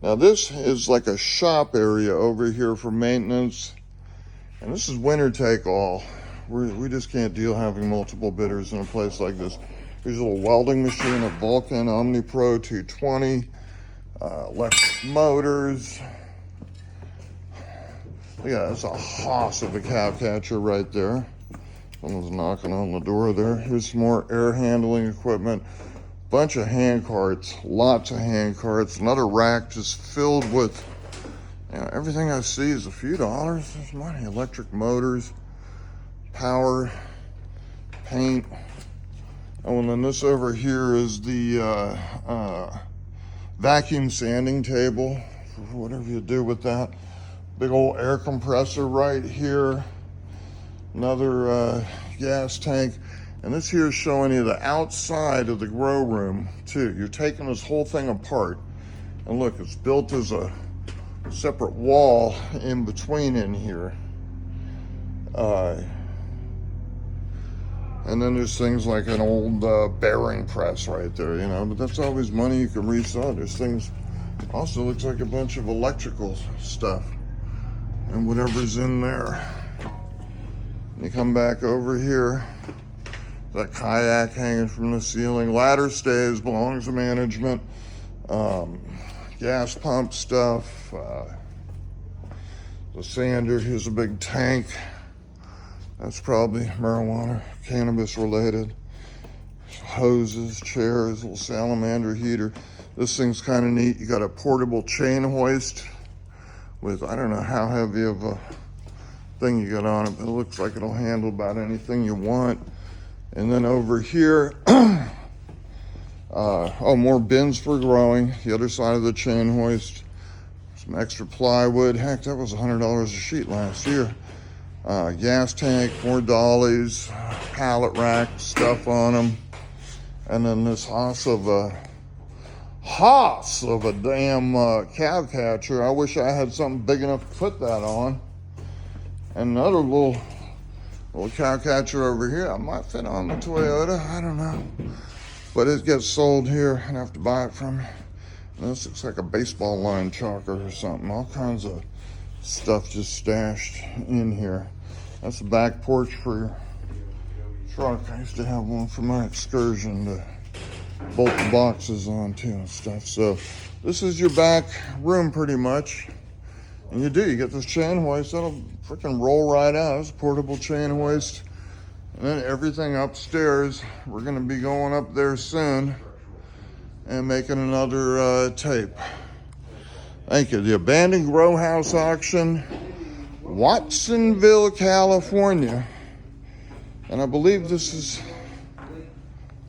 Now this is like a shop area over here for maintenance. And this is winner take all. We just can't deal having multiple bidders in a place like this. Here's a little welding machine, a Vulcan OmniPro 220, electric motors. Look at that, that's a hoss of a cow catcher right there. Someone's knocking on the door there. Here's some more air handling equipment. Bunch of hand carts, lots of hand carts. Another rack just filled with, you know, everything I see is a few dollars. There's money. Electric motors, power, paint. Oh, and then this over here is the vacuum sanding table, for whatever you do with that. Big old air compressor right here. Another gas tank. And this here is showing you the outside of the grow room too. You're taking this whole thing apart. And look, it's built as a separate wall in between in here. And then there's things like an old bearing press right there, you know, but that's always money you can resell. There's things, also looks like a bunch of electrical stuff and whatever's in there. You come back over here, that kayak hanging from the ceiling, ladder stays, belongs to management, gas pump stuff, the sander, here's a big tank. That's probably marijuana, cannabis related. Hoses, chairs, little salamander heater. This thing's kind of neat. You got a portable chain hoist with, I don't know how heavy of a thing you got on it, but it looks like it'll handle about anything you want. And then over here, more bins for growing. The other side of the chain hoist, some extra plywood. Heck, that was $100 a sheet last year. Gas tank, more dollies, pallet rack, stuff on them. And then this hoss of a damn cow catcher. I wish I had something big enough to put that on. And another little cow catcher over here. I might fit on the Toyota, I don't know. But it gets sold here, and I have to buy it from you. And this looks like a baseball line chalker or something. All kinds of stuff just stashed in here. That's the back porch for your truck. I used to have one for my excursion to bolt the boxes onto and stuff. So this is your back room pretty much. And you get this chain hoist, that'll freaking roll right out. It's a portable chain hoist. And then everything upstairs, we're gonna be going up there soon and making another tape. Thank you. The abandoned grow house auction, Watsonville, California. And I believe this is